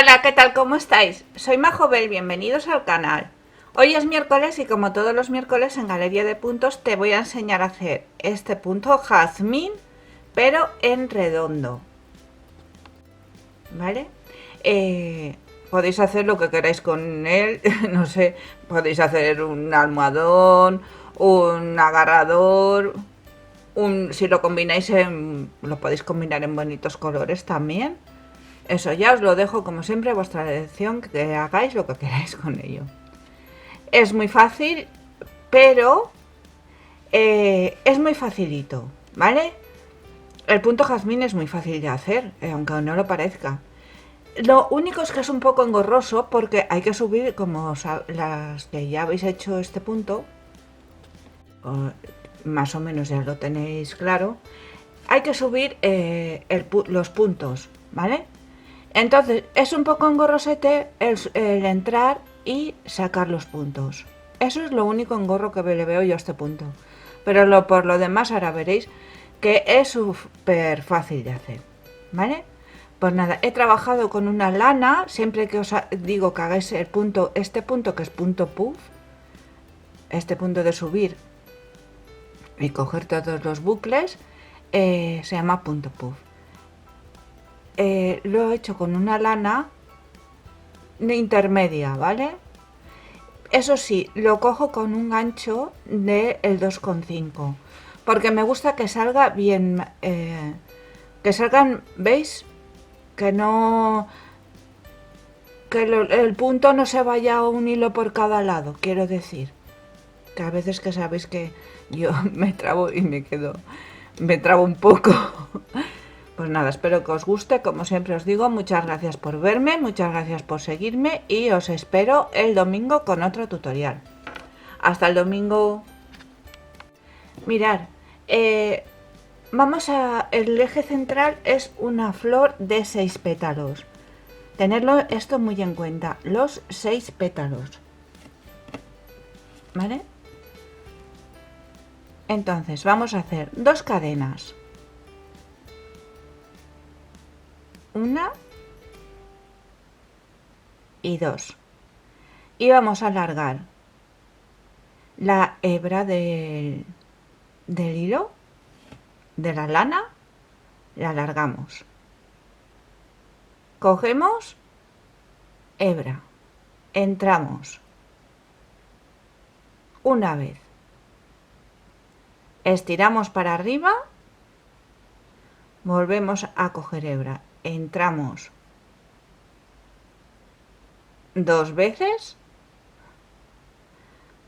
Hola, ¿qué tal? ¿Cómo estáis? Soy Majobel, bienvenidos al canal. Hoy es miércoles y como todos los miércoles en Galería de Puntos te voy a enseñar a hacer este punto jazmín, pero en redondo. ¿Vale? Eh, Podéis hacer lo que queráis con él, no sé, podéis hacer un almohadón, un agarrador, si lo combináis lo podéis combinar en bonitos colores también. Eso ya os lo dejo como siempre a vuestra elección, que hagáis lo que queráis con ello. Es muy fácil, pero es muy facilito, ¿vale? El punto jazmín es muy fácil de hacer, aunque no lo parezca. Lo único es que es un poco engorroso porque hay que subir, como las que ya habéis hecho este punto, más o menos ya lo tenéis claro, hay que subir los puntos, ¿vale? Entonces es un poco engorrosete el entrar y sacar los puntos. Eso es lo único engorro que le veo yo a este punto. Pero por lo demás ahora veréis que es súper fácil de hacer. ¿Vale? Pues nada, he trabajado con una lana. Siempre que os digo que hagáis el punto, este punto que es punto puff, este punto de subir y coger todos los bucles, se llama punto puff. Lo he hecho con una lana intermedia, ¿vale? Eso sí, lo cojo con un gancho del 2,5 porque me gusta que salga bien, que salgan, ¿veis? Que no, el punto no se vaya a un hilo por cada lado, quiero decir. Que a veces que sabéis que yo me trabo y me trabo un poco. Pues nada, espero que os guste. Como siempre os digo, muchas gracias por verme, muchas gracias por seguirme y os espero el domingo con otro tutorial. Hasta el domingo. Mirad, eh, el eje central es una flor de 6 pétalos. Tenerlo esto muy en cuenta, los 6 pétalos. ¿Vale? Entonces vamos a hacer 2 cadenas. Una y 2. Y vamos a alargar la hebra del hilo, de la lana, la alargamos. Cogemos hebra, entramos una vez, estiramos para arriba, volvemos a coger hebra, entramos 2 veces,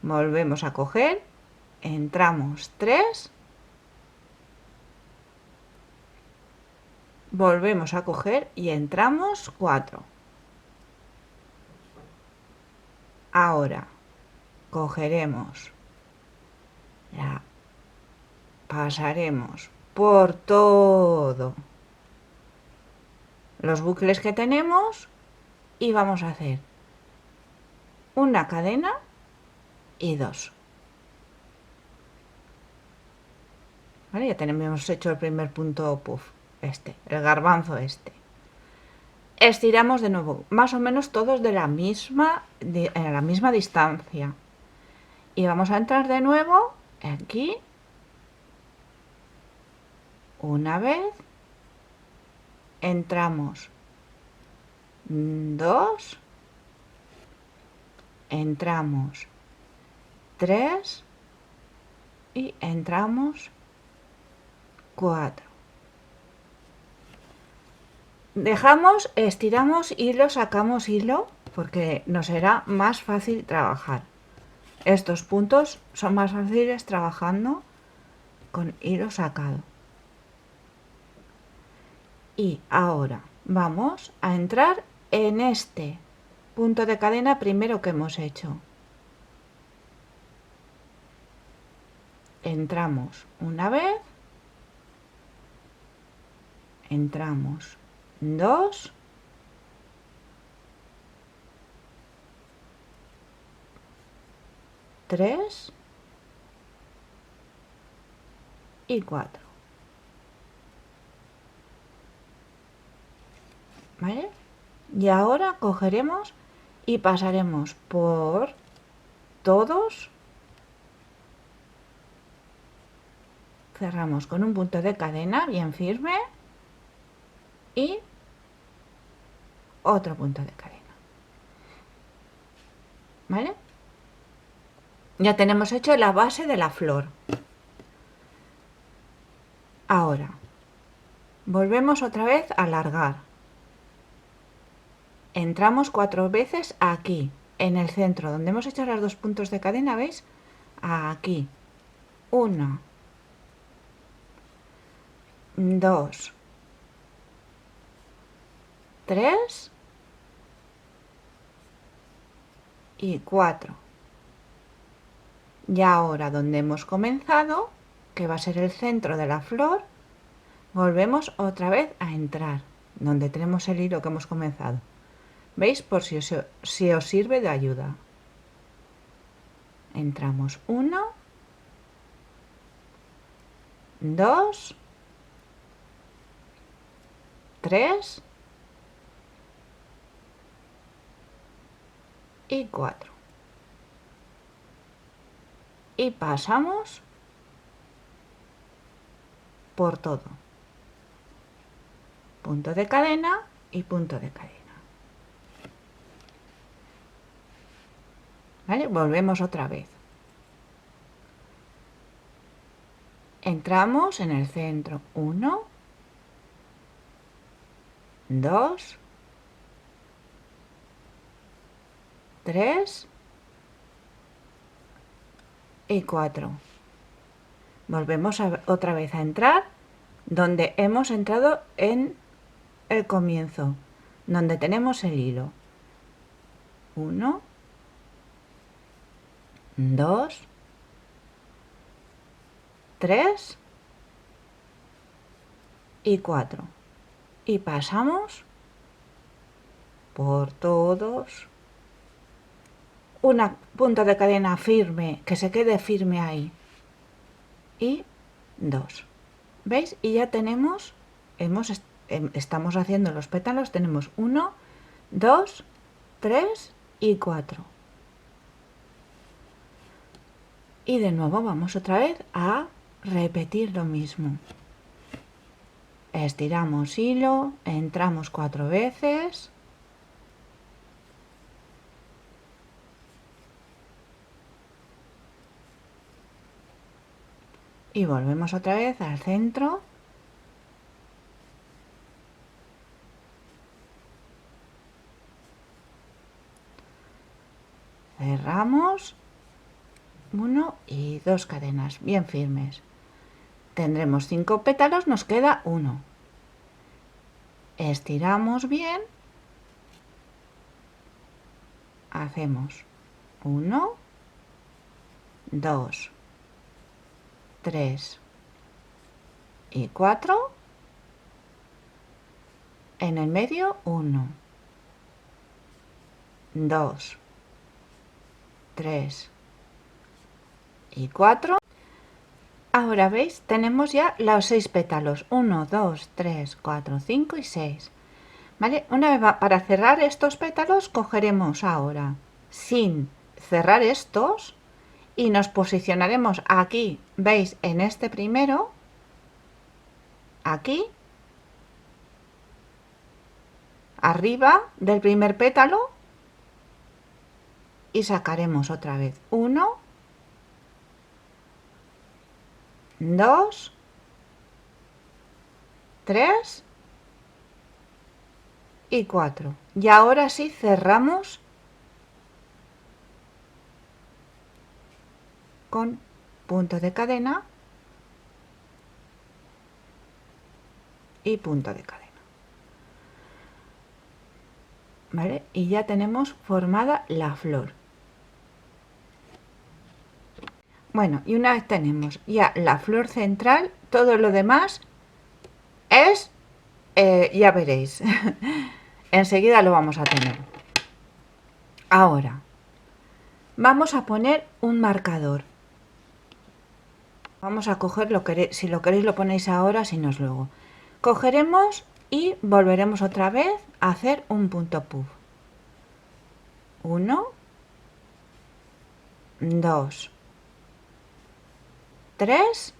volvemos a coger, entramos 3, volvemos a coger y entramos 4. Ahora cogeremos, la pasaremos por todo los bucles que tenemos y vamos a hacer una cadena y 2. ¿Vale? Ya tenemos hecho el primer punto puff, el garbanzo este. Estiramos de nuevo, más o menos todos de en la misma distancia. Y vamos a entrar de nuevo aquí una vez, entramos 2, entramos 3 y entramos 4. Dejamos, estiramos hilo, sacamos hilo porque nos será más fácil trabajar. Estos puntos son más fáciles trabajando con hilo sacado. Y ahora vamos a entrar en este punto de cadena primero que hemos hecho. Entramos una vez, entramos 2, 3 y 4. ¿Vale? Y ahora cogeremos y pasaremos por todos, cerramos con un punto de cadena bien firme y otro punto de cadena, ¿vale? Ya tenemos hecho la base de la flor. Ahora volvemos otra vez a alargar, entramos 4 veces aquí en el centro donde hemos hecho los 2 puntos de cadena, ¿veis? Aquí 1, 2, 3 y 4. Y ahora donde hemos comenzado, que va a ser el centro de la flor, volvemos otra vez a entrar donde tenemos el hilo que hemos comenzado. ¿Veis? Por si os sirve de ayuda. Entramos 1, 2, 3 y 4. Y pasamos por todo. Punto de cadena y punto de cadena. ¿Vale? Volvemos otra vez. Entramos en el centro. 1, 2, 3 y 4. Volvemos otra vez a entrar donde hemos entrado en el comienzo, donde tenemos el hilo. 1, 2, 3 y 4. Y pasamos por todos. Una punta de cadena firme, que se quede firme ahí. Y 2. ¿Veis? Y ya tenemos, estamos haciendo los pétalos, tenemos 1, 2, 3 y 4. Y de nuevo vamos otra vez a repetir lo mismo. Estiramos hilo, entramos 4 veces. Y volvemos otra vez al centro. Cerramos 1 y 2 cadenas bien firmes. Tendremos 5 pétalos, nos queda 1. Estiramos bien. Hacemos 1, 2, 3 y 4. En el medio 1, 2, 3 y 4. Ahora veis, tenemos ya los 6 pétalos. 1, 2, 3, 4, 5 y 6. ¿Vale? Una vez para cerrar estos pétalos, cogeremos ahora sin cerrar estos y nos posicionaremos aquí, veis, en este primero, aquí, arriba del primer pétalo, y sacaremos otra vez 1, 2, 3 y 4. Y ahora sí cerramos con punto de cadena y punto de cadena. ¿Vale? Y ya tenemos formada la flor. Bueno, y una vez tenemos ya la flor central, todo lo demás es, ya veréis, enseguida lo vamos a tener. Ahora, vamos a poner un marcador. Vamos a coger, si lo queréis lo ponéis ahora, si no es luego. Cogeremos y volveremos otra vez a hacer un punto puff. 1, 2, 3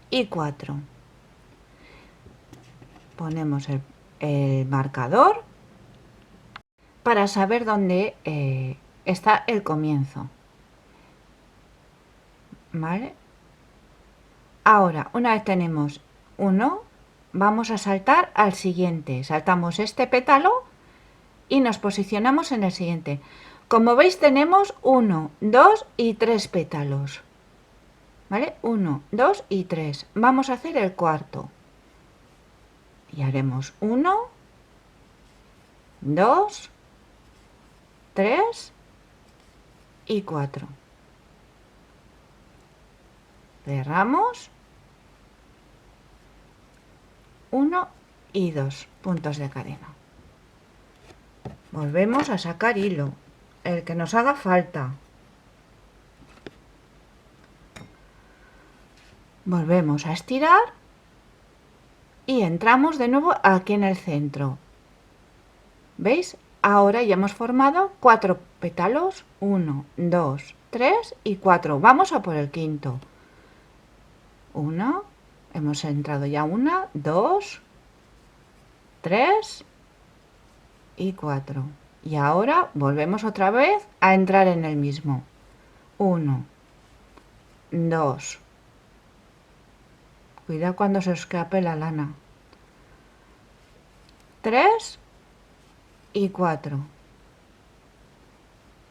y 4. Ponemos el marcador para saber dónde está el comienzo. ¿Vale? Ahora, una vez tenemos uno, vamos a saltar al siguiente. Saltamos este pétalo y nos posicionamos en el siguiente. Como veis, tenemos 1, 2 y 3 pétalos. ¿Vale? 1, 2 y 3. Vamos a hacer el cuarto. Y haremos 1, 2, 3 y 4. Cerramos. 1 y 2 puntos de cadena. Volvemos a sacar hilo, el que nos haga falta. Volvemos a estirar y entramos de nuevo aquí en el centro. ¿Veis? Ahora ya hemos formado 4 pétalos. 1, 2, 3 y 4. Vamos a por el quinto. 1, hemos entrado ya 1, 2, 3 y 4. Y ahora volvemos otra vez a entrar en el mismo. 1, 2. Cuidado cuando se escape la lana. 3 y 4.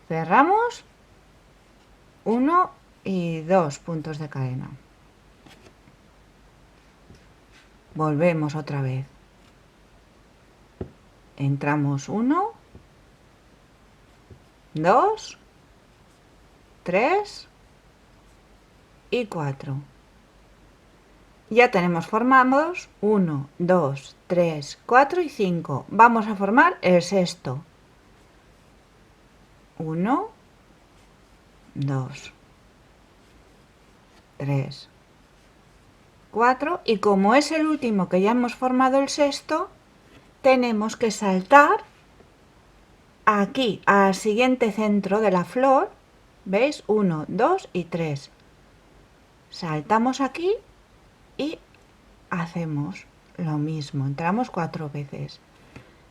Cerramos. 1 y 2 puntos de cadena. Volvemos otra vez. Entramos 1, 2, 3 y 4. Ya tenemos formados 1, 2, 3, 4 y 5. Vamos a formar el sexto. 1, 2, 3, 4. Y como es el último que ya hemos formado el sexto, tenemos que saltar aquí al siguiente centro de la flor. ¿Veis? 1, 2 y 3. Saltamos aquí y hacemos lo mismo. Entramos 4 veces.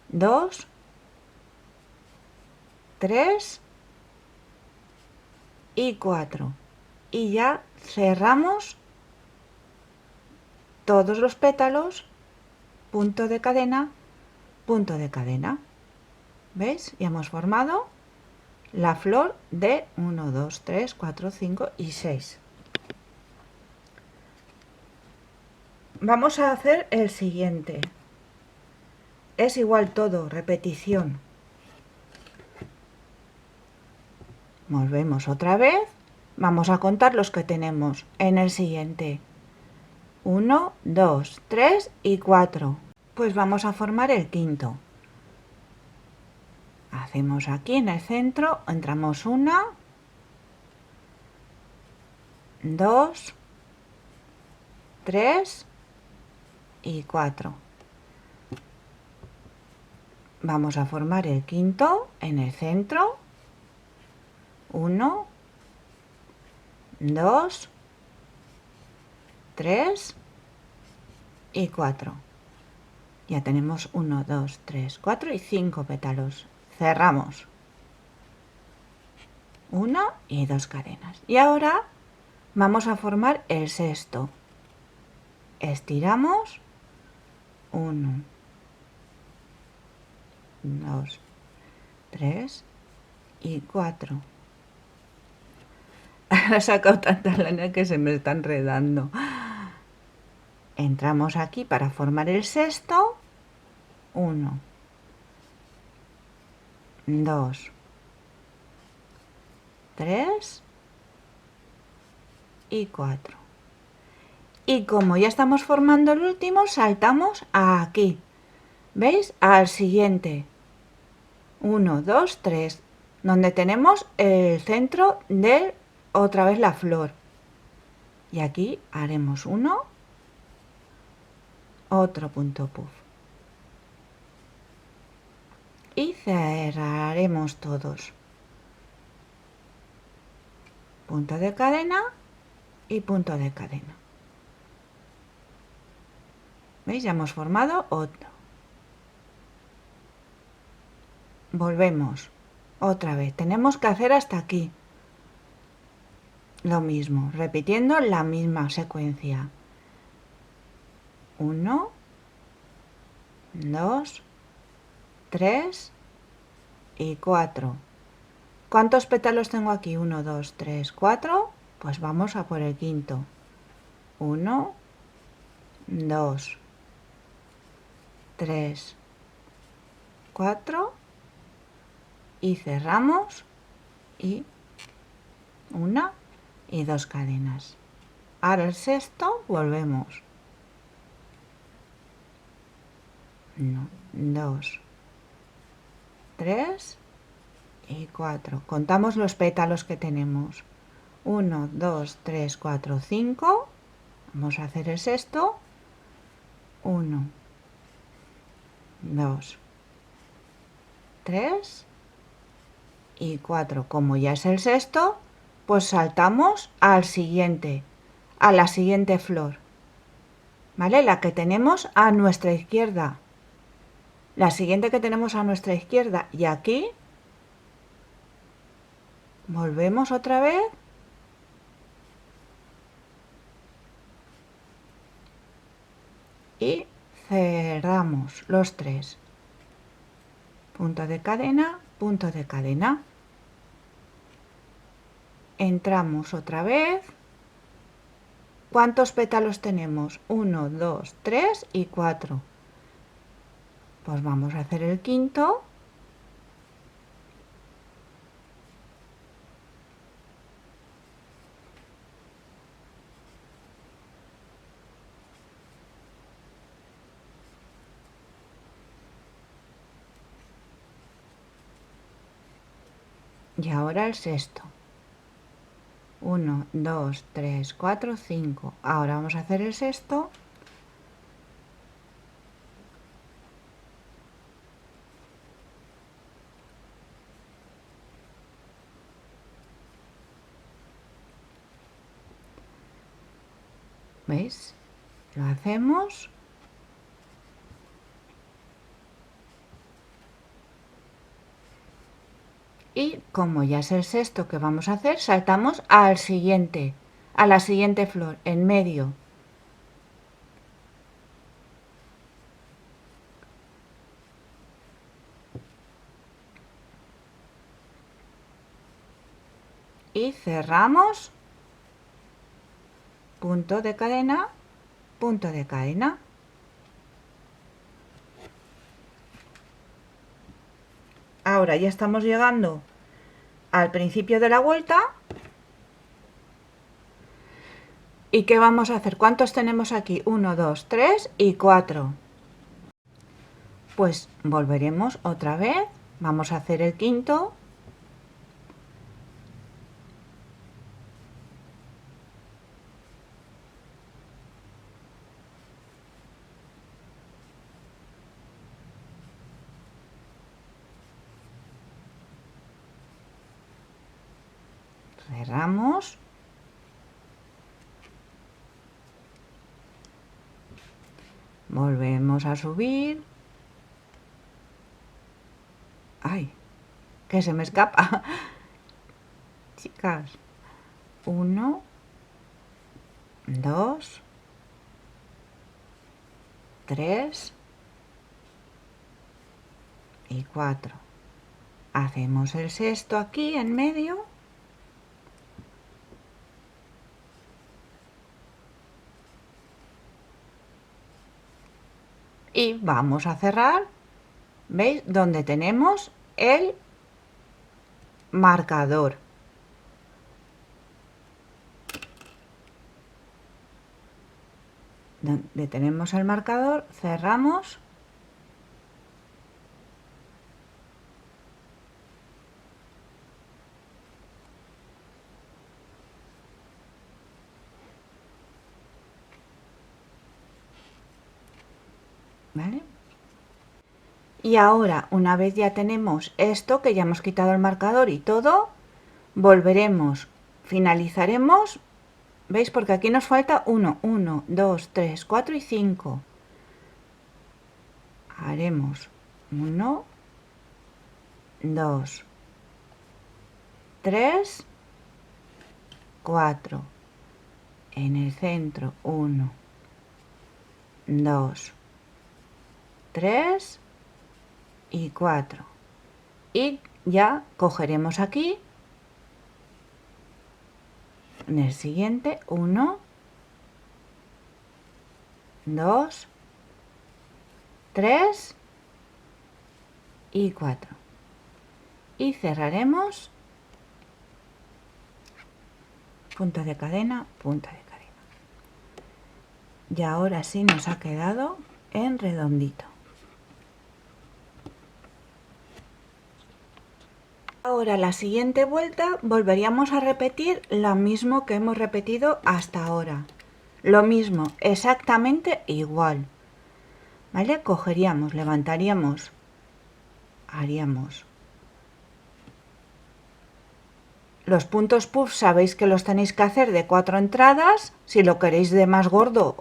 2, 3 y 4. Y ya cerramos todos los pétalos, punto de cadena, punto de cadena. ¿Veis? Ya hemos formado la flor de 1, 2, 3, 4, 5 y 6. Vamos a hacer el siguiente. Es igual todo, repetición. Volvemos otra vez. Vamos a contar los que tenemos en el siguiente. 1, 2, 3 y 4. Pues vamos a formar el quinto. Hacemos aquí en el centro, entramos 1, 2, 3 y 4. Vamos a formar el quinto en el centro. 1, 2, 3 y 4. Ya tenemos 1, 2, 3, 4 y 5 pétalos. Cerramos. 1 y 2 cadenas. Y ahora vamos a formar el sexto. Estiramos. 1, 2, 3 y 4. He sacado tanta lana que se me está enredando. Entramos aquí para formar el sexto. 1, 2, 3 y 4. Y como ya estamos formando el último, saltamos aquí. ¿Veis? Al siguiente. 1, 2, 3. Donde tenemos el centro de otra vez la flor. Y aquí haremos 1, otro punto puff. Y cerraremos todos. Punto de cadena y punto de cadena. ¿Veis? Ya hemos formado otro. Volvemos. Otra vez. Tenemos que hacer hasta aquí. Lo mismo, repitiendo la misma secuencia. 1, 2, 3 y 4. ¿Cuántos pétalos tengo aquí? 1, 2, 3, 4. Pues vamos a por el quinto. 1, 2, 3, 4 y cerramos y una y dos cadenas. Ahora el sexto volvemos. 1, 2, 3 y 4. Contamos los pétalos que tenemos. 1, 2, 3, 4, 5. Vamos a hacer el sexto. 1, 2, 3 y 4. Como ya es el sexto, pues saltamos al siguiente, a la siguiente flor. ¿Vale? La que tenemos a nuestra izquierda. La siguiente que tenemos a nuestra izquierda. Y aquí volvemos otra vez. Y cerramos los tres. Punto de cadena, punto de cadena. Entramos otra vez. ¿Cuántos pétalos tenemos? 1, 2, 3 y 4. Pues vamos a hacer el quinto. Y ahora el sexto. 1, 2, 3, 4, 5. Ahora vamos a hacer el sexto. ¿Veis? Lo hacemos. Y como ya es el sexto que vamos a hacer, saltamos al siguiente, a la siguiente flor, en medio. Y cerramos, punto de cadena, punto de cadena. Ahora ya estamos llegando al principio de la vuelta. ¿Y qué vamos a hacer? ¿Cuántos tenemos aquí? 1, 2, 3 y 4. Pues volveremos otra vez. Vamos a hacer el quinto. Cerramos. Volvemos a subir. ¡Ay! Que se me escapa. Chicas. 1, 2, 3 y 4. Hacemos el sexto aquí en medio. Y vamos a cerrar. ¿Veis? Donde tenemos el marcador. Donde tenemos el marcador, cerramos. ¿vale? Y ahora, una vez ya tenemos esto, que ya hemos quitado el marcador y todo, volveremos, finalizaremos, ¿veis? Porque aquí nos falta 1, 2, 3, 4 y 5. Haremos 1, 2, 3, 4. En el centro 1, 2, 3 y 4. Y ya cogeremos aquí en el siguiente 1, 2, 3 y 4. Y cerraremos punto de cadena, punta de cadena. Y ahora sí nos ha quedado en redondito. Ahora la siguiente vuelta volveríamos a repetir lo mismo que hemos repetido hasta ahora. Lo mismo, exactamente igual. ¿Vale? Cogeríamos, levantaríamos, haríamos. Los puntos puff sabéis que los tenéis que hacer de 4 entradas. Si lo queréis de más gordo,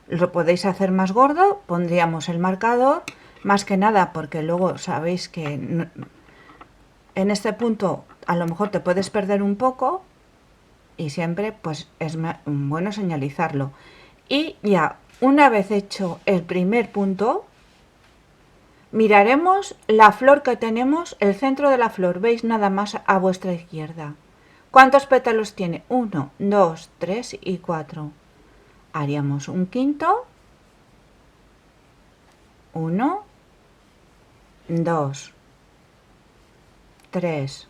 lo podéis hacer más gordo. Pondríamos el marcador, más que nada porque luego sabéis que en este punto a lo mejor te puedes perder un poco y siempre pues es bueno señalizarlo. Y ya una vez hecho el primer punto, miraremos la flor que tenemos, el centro de la flor, veis nada más a vuestra izquierda. ¿Cuántos pétalos tiene? 1, 2, 3 y 4. Haríamos un quinto. 1, 2, 3,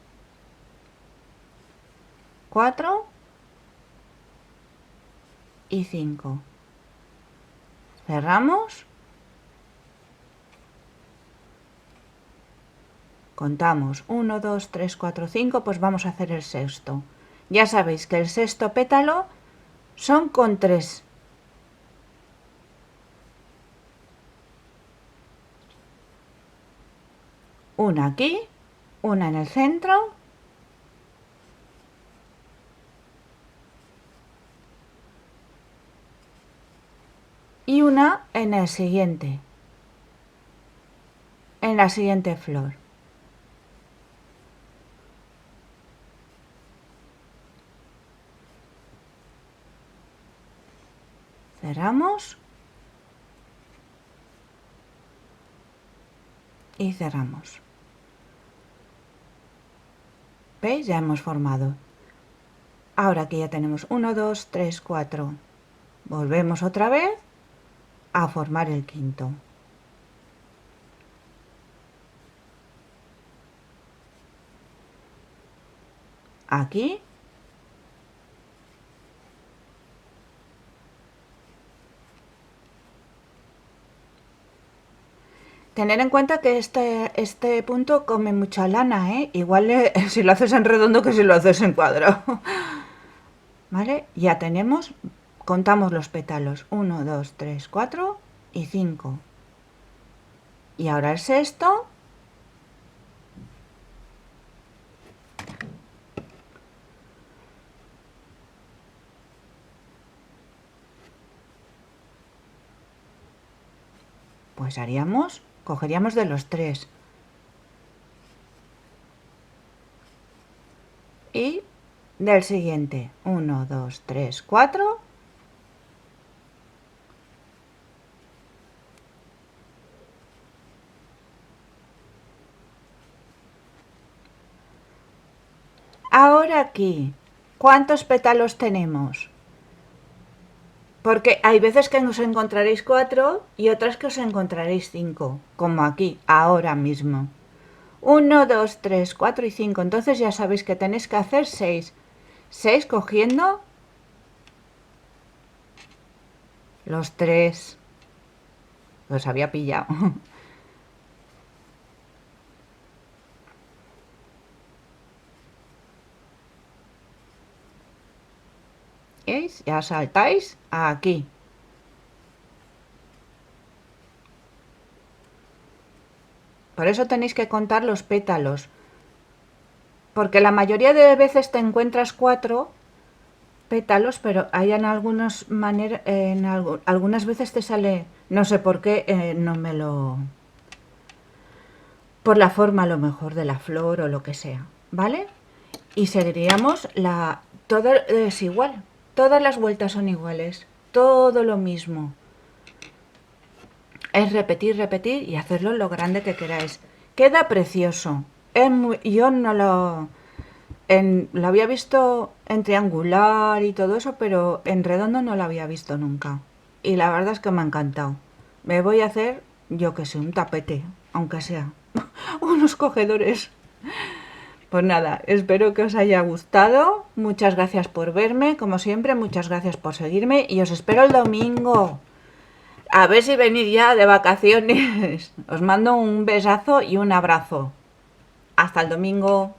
4 y 5. Cerramos. Contamos 1, 2, 3, 4, 5, pues vamos a hacer el sexto. Ya sabéis que el sexto pétalo son con 3. Una aquí, una en el centro y una en el siguiente, en la siguiente flor. Cerramos y cerramos. ¿Veis? Ya hemos formado. Ahora que ya tenemos 1, 2, 3, 4, volvemos otra vez a formar el quinto. Aquí. Tener en cuenta que este punto come mucha lana, ¿eh? Igual si lo haces en redondo que si lo haces en cuadrado. ¿Vale? Ya tenemos, contamos los pétalos. 1, 2, 3, 4 y 5. Y ahora el sexto. Pues haríamos, cogeríamos de los 3. Y del siguiente. 1, 2, 3, 4. Ahora aquí, ¿cuántos pétalos tenemos? Porque hay veces que os encontraréis 4 y otras que os encontraréis 5, como aquí, ahora mismo. 1, 2, 3, 4 y 5. Entonces ya sabéis que tenéis que hacer 6. 6 cogiendo los 3. Los había pillado. ¿Veis? Ya saltáis aquí. Por eso tenéis que contar los pétalos. Porque la mayoría de veces te encuentras 4 pétalos, pero hay en algunas veces te sale, no sé por qué, no me lo... por la forma a lo mejor de la flor o lo que sea, ¿vale? Y seguiríamos todo es igual, todas las vueltas son iguales, todo lo mismo. Es repetir, repetir y hacerlo lo grande que queráis. Queda precioso. Yo no lo había visto en triangular y todo eso, pero en redondo no lo había visto nunca. Y la verdad es que me ha encantado. Me voy a hacer, yo que sé, un tapete, aunque sea. Unos cogedores. Pues nada, espero que os haya gustado. Muchas gracias por verme, como siempre, muchas gracias por seguirme y os espero el domingo. A ver si venís ya de vacaciones. Os mando un besazo y un abrazo. Hasta el domingo.